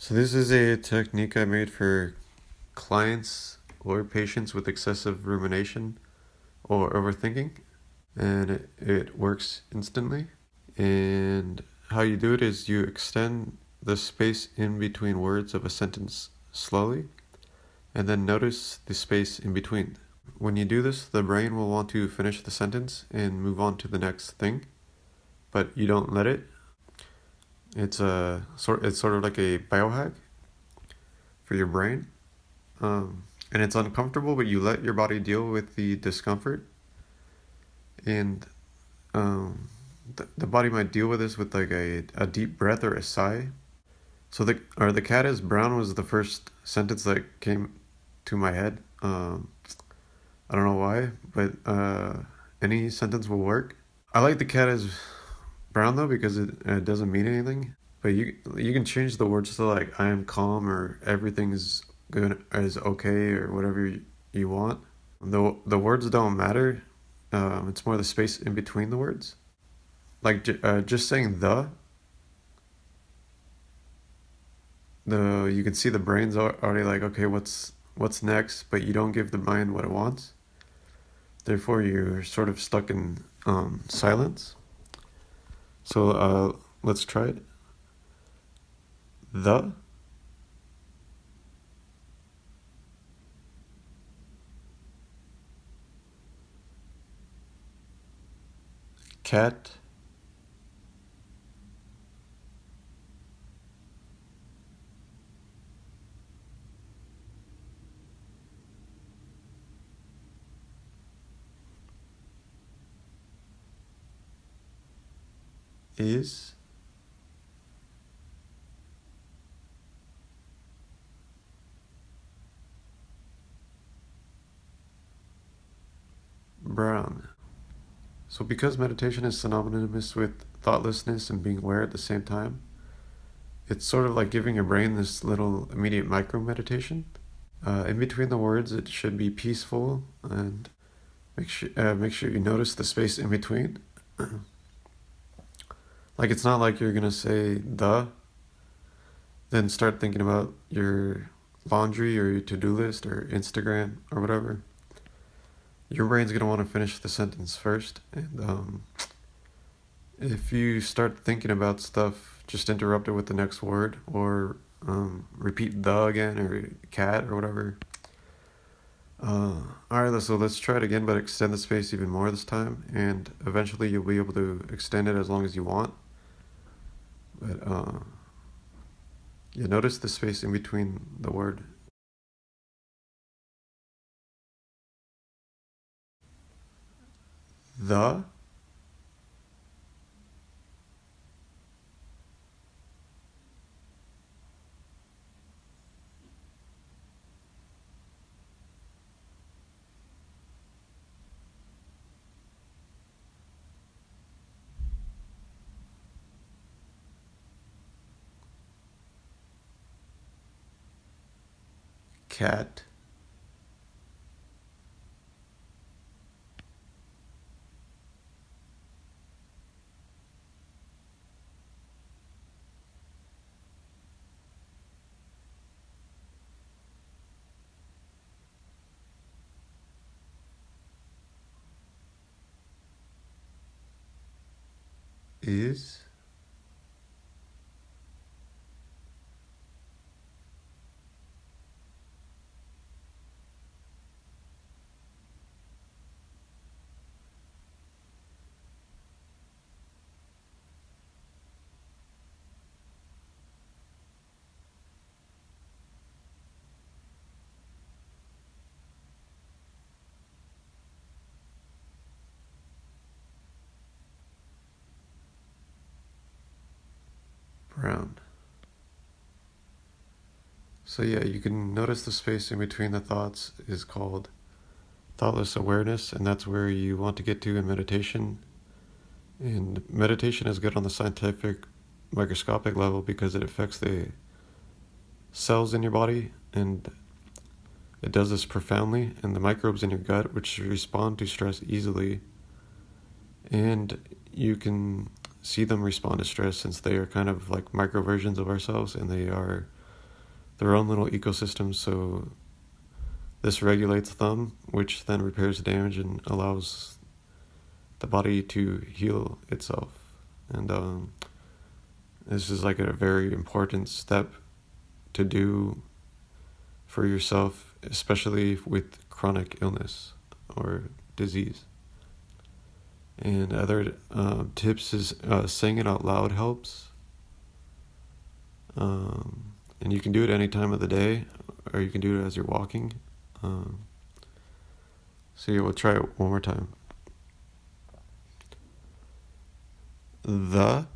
So this is a technique I made for clients or patients with excessive rumination or overthinking, and it works instantly. And how you do it is you extend the space in between words of a sentence slowly, and then notice the space in between. When you do this, the brain will want to finish the sentence and move on to the next thing, but you don't let it. It's sort of like a biohack for your brain. And it's uncomfortable, but you let your body deal with the discomfort, and the body might deal with this with like a deep breath or a sigh. So the cat is brown was the first sentence that came to my head. I don't know why, but any sentence will work. I like the cat is brown though because it doesn't mean anything. But you can change the words to like I am calm or everything is good is okay or whatever you want. The words don't matter. It's more the space in between the words. Like just saying the you can see the brain's already like okay what's next, but you don't give the mind what it wants. Therefore, you're sort of stuck in silence. So let's try it. The cat is brown. So because meditation is synonymous with thoughtlessness and being aware at the same time, it's sort of like giving your brain this little immediate micro meditation. In between the words, it should be peaceful, and make sure you notice the space in between. Like it's not like you're gonna say then start thinking about your laundry or your to-do list or Instagram or whatever. Your brain's gonna want to finish the sentence first, and if you start thinking about stuff, just interrupt it with the next word or repeat the again or cat or whatever. Alright, so let's try it again, but extend the space even more this time, and eventually you'll be able to extend it as long as you want. But you notice the space in between the word. The cat is brown. So yeah, you can notice the space in between the thoughts is called thoughtless awareness, and that's where you want to get to in meditation. And meditation is good on the scientific microscopic level because it affects the cells in your body, and it does this profoundly, and the microbes in your gut, which respond to stress easily, and you can see them respond to stress since they are kind of like micro versions of ourselves, and they are their own little ecosystem. So this regulates them, which then repairs the damage and allows the body to heal itself. And this is like a very important step to do for yourself, especially with chronic illness or disease. And other tips is saying it out loud helps. And you can do it any time of the day, or you can do it as you're walking. So yeah, we'll try it one more time. The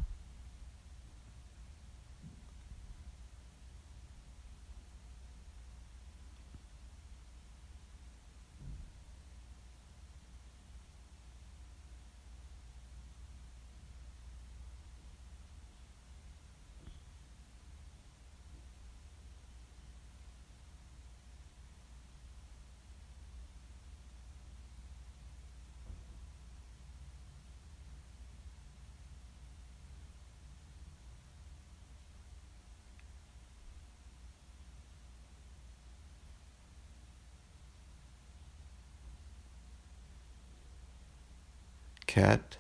cat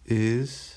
is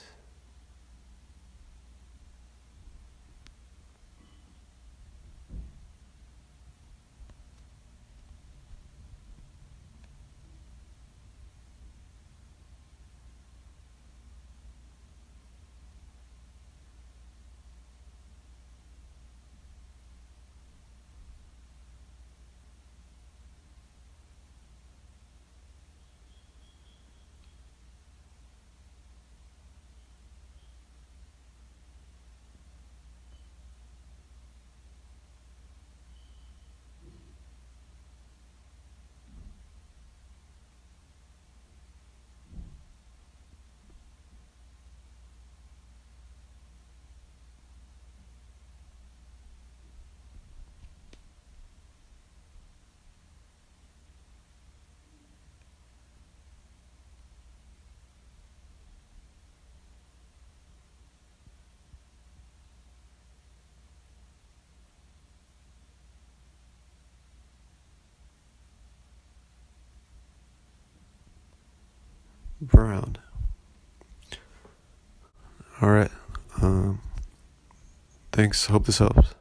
brown. All right. Thanks. Hope this helps.